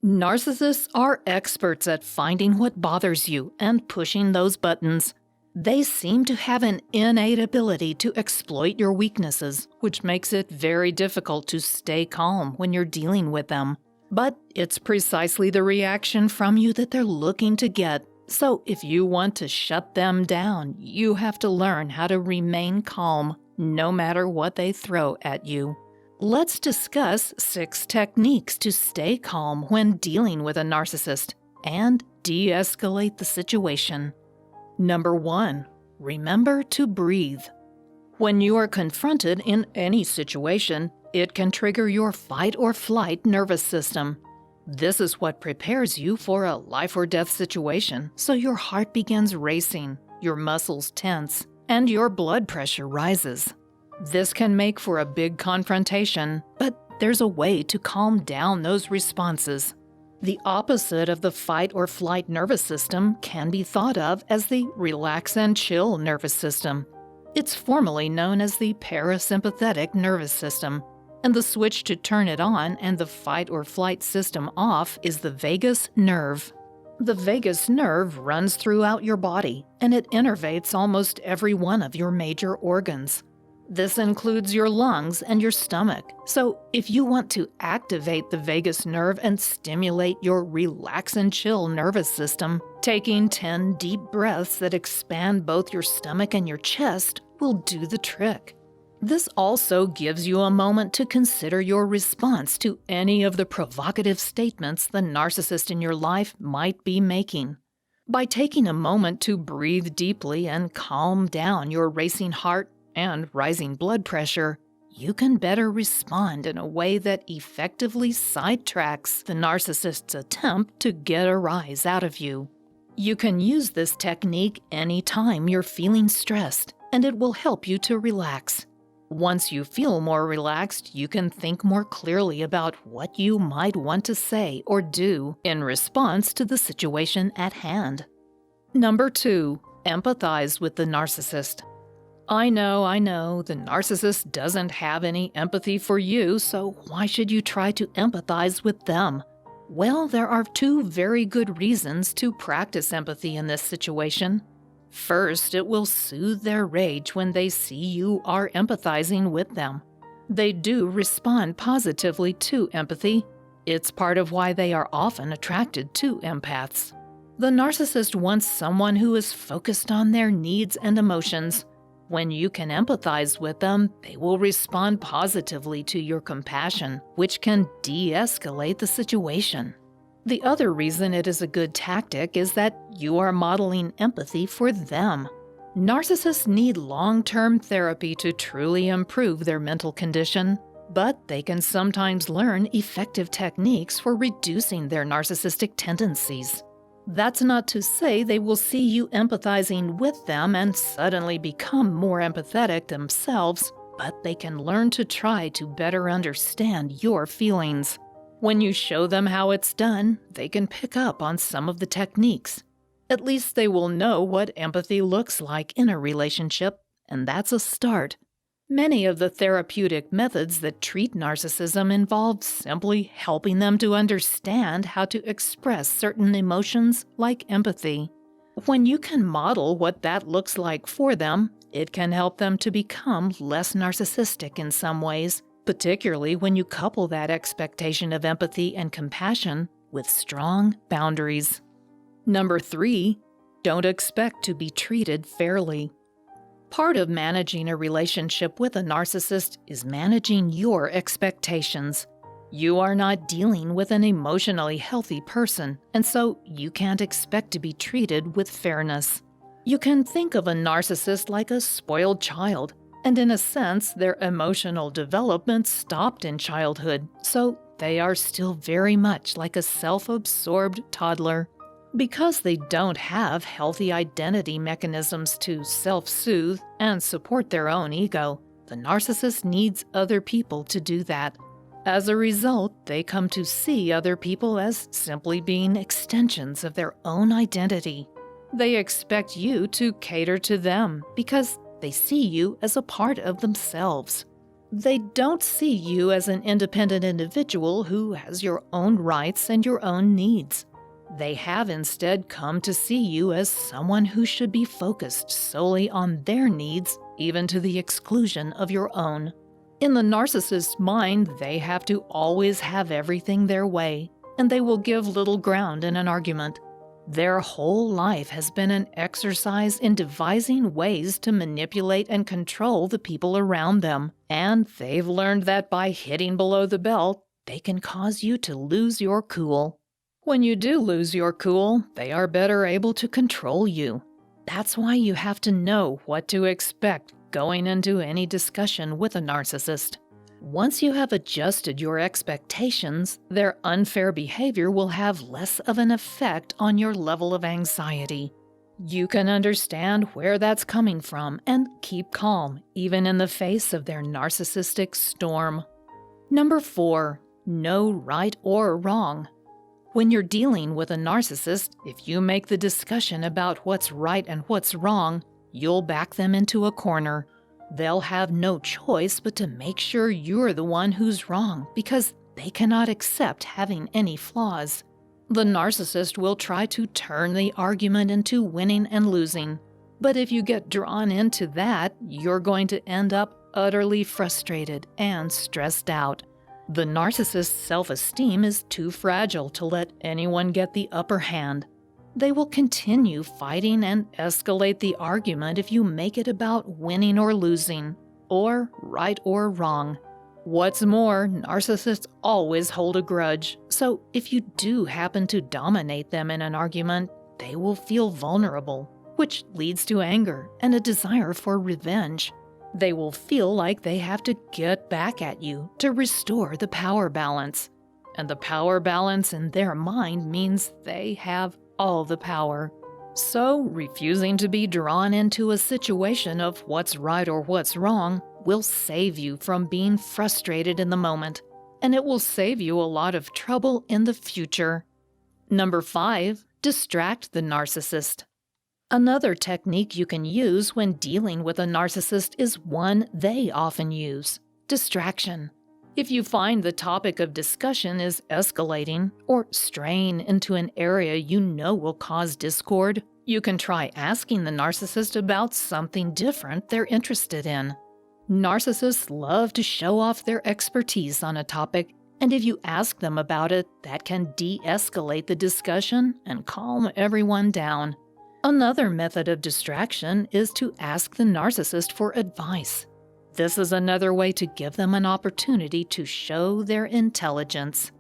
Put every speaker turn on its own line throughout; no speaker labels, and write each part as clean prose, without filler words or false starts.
Narcissists are experts at finding what bothers you and pushing those buttons. They seem to have an innate ability to exploit your weaknesses, which makes it very difficult to stay calm when you're dealing with them. But it's precisely the reaction from you that they're looking to get. So if you want to shut them down, you have to learn how to remain calm, no matter what they throw at you. Let's discuss 6 techniques to stay calm when dealing with a narcissist and de-escalate the situation. Number 1. Remember to breathe. When you are confronted in any situation, it can trigger your fight or flight nervous system. This is what prepares you for a life or death situation, so your heart begins racing, your muscles tense, and your blood pressure rises. This can make for a big confrontation, but there's a way to calm down those responses. The opposite of the fight or flight nervous system can be thought of as the relax and chill nervous system. It's formally known as the parasympathetic nervous system, and the switch to turn it on and the fight or flight system off is the vagus nerve. The vagus nerve runs throughout your body, and it innervates almost every one of your major organs. This includes your lungs and your stomach, so if you want to activate the vagus nerve and stimulate your relax and chill nervous system, taking 10 deep breaths that expand both your stomach and your chest will do the trick. This also gives you a moment to consider your response to any of the provocative statements the narcissist in your life might be making. By taking a moment to breathe deeply and calm down your racing heart and rising blood pressure, you can better respond in a way that effectively sidetracks the narcissist's attempt to get a rise out of you. You can use this technique anytime you're feeling stressed, and it will help you to relax. Once you feel more relaxed, you can think more clearly about what you might want to say or do in response to the situation at hand. Number 2. Empathize with the narcissist. I know, the narcissist doesn't have any empathy for you, so why should you try to empathize with them? Well, there are 2 very good reasons to practice empathy in this situation. First, it will soothe their rage when they see you are empathizing with them. They do respond positively to empathy. It's part of why they are often attracted to empaths. The narcissist wants someone who is focused on their needs and emotions. When you can empathize with them, they will respond positively to your compassion, which can de-escalate the situation. The other reason it is a good tactic is that you are modeling empathy for them. Narcissists need long-term therapy to truly improve their mental condition, but they can sometimes learn effective techniques for reducing their narcissistic tendencies. That's not to say they will see you empathizing with them and suddenly become more empathetic themselves, but they can learn to try to better understand your feelings. When you show them how it's done, they can pick up on some of the techniques. At least they will know what empathy looks like in a relationship, and that's a start. Many of the therapeutic methods that treat narcissism involve simply helping them to understand how to express certain emotions like empathy. When you can model what that looks like for them, it can help them to become less narcissistic in some ways, particularly when you couple that expectation of empathy and compassion with strong boundaries. Number 3, don't expect to be treated fairly. Part of managing a relationship with a narcissist is managing your expectations. You are not dealing with an emotionally healthy person, and so you can't expect to be treated with fairness. You can think of a narcissist like a spoiled child, and in a sense, their emotional development stopped in childhood, so they are still very much like a self-absorbed toddler. Because they don't have healthy identity mechanisms to self-soothe and support their own ego, the narcissist needs other people to do that. As a result, they come to see other people as simply being extensions of their own identity. They expect you to cater to them because they see you as a part of themselves. They don't see you as an independent individual who has your own rights and your own needs. They have instead come to see you as someone who should be focused solely on their needs, even to the exclusion of your own. In the narcissist's mind, they have to always have everything their way, and they will give little ground in an argument. Their whole life has been an exercise in devising ways to manipulate and control the people around them, and they've learned that by hitting below the belt, they can cause you to lose your cool. When you do lose your cool, they are better able to control you. That's why you have to know what to expect going into any discussion with a narcissist. Once you have adjusted your expectations, their unfair behavior will have less of an effect on your level of anxiety. You can understand where that's coming from and keep calm, even in the face of their narcissistic storm. Number 4, no right or wrong. When you're dealing with a narcissist, if you make the discussion about what's right and what's wrong, you'll back them into a corner. They'll have no choice but to make sure you're the one who's wrong because they cannot accept having any flaws. The narcissist will try to turn the argument into winning and losing. But if you get drawn into that, you're going to end up utterly frustrated and stressed out. The narcissist's self-esteem is too fragile to let anyone get the upper hand. They will continue fighting and escalate the argument if you make it about winning or losing, or right or wrong. What's more, narcissists always hold a grudge, so if you do happen to dominate them in an argument, they will feel vulnerable, which leads to anger and a desire for revenge. They will feel like they have to get back at you to restore the power balance. And the power balance in their mind means they have all the power. So, refusing to be drawn into a situation of what's right or what's wrong will save you from being frustrated in the moment, and it will save you a lot of trouble in the future. Number 5, distract the narcissist. Another technique you can use when dealing with a narcissist is one they often use: distraction. If you find the topic of discussion is escalating or straying into an area you know will cause discord, you can try asking the narcissist about something different they're interested in. Narcissists love to show off their expertise on a topic, and if you ask them about it, that can de-escalate the discussion and calm everyone down. Another method of distraction is to ask the narcissist for advice. This is another way to give them an opportunity to show their intelligence.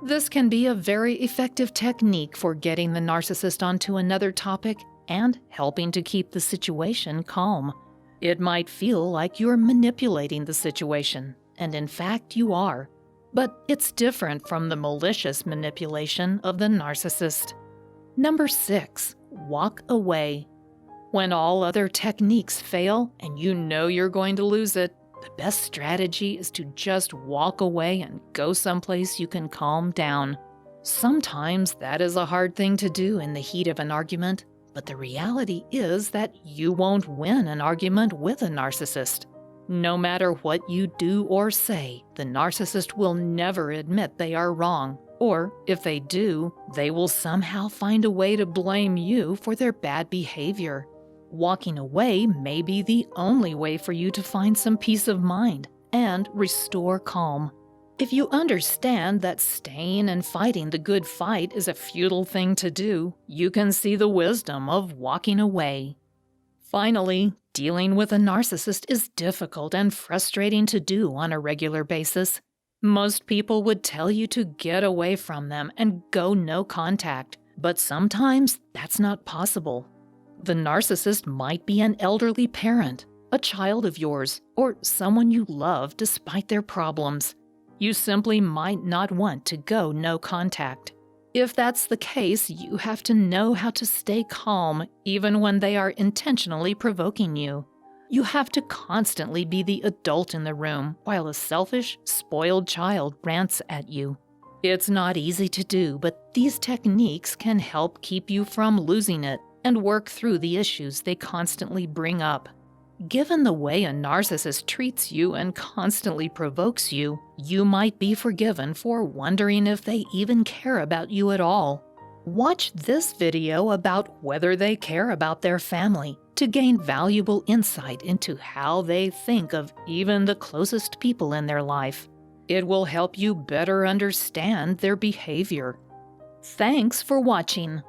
This can be a very effective technique for getting the narcissist onto another topic and helping to keep the situation calm. It might feel like you're manipulating the situation, and in fact you are. But it's different from the malicious manipulation of the narcissist. Number 6, walk away. When all other techniques fail and you know you're going to lose it, the best strategy is to just walk away and go someplace you can calm down. Sometimes that is a hard thing to do in the heat of an argument, but the reality is that you won't win an argument with a narcissist. No matter what you do or say, the narcissist will never admit they are wrong, or if they do, they will somehow find a way to blame you for their bad behavior. Walking away may be the only way for you to find some peace of mind and restore calm. If you understand that staying and fighting the good fight is a futile thing to do, you can see the wisdom of walking away. Finally, dealing with a narcissist is difficult and frustrating to do on a regular basis. Most people would tell you to get away from them and go no contact, but sometimes that's not possible. The narcissist might be an elderly parent, a child of yours, or someone you love despite their problems. You simply might not want to go no contact. If that's the case, you have to know how to stay calm even when they are intentionally provoking you. You have to constantly be the adult in the room while a selfish, spoiled child rants at you. It's not easy to do, but these techniques can help keep you from losing it and work through the issues they constantly bring up. Given the way a narcissist treats you and constantly provokes you, you might be forgiven for wondering if they even care about you at all. Watch this video about whether they care about their family to gain valuable insight into how they think of even the closest people in their life. It will help you better understand their behavior. Thanks for watching.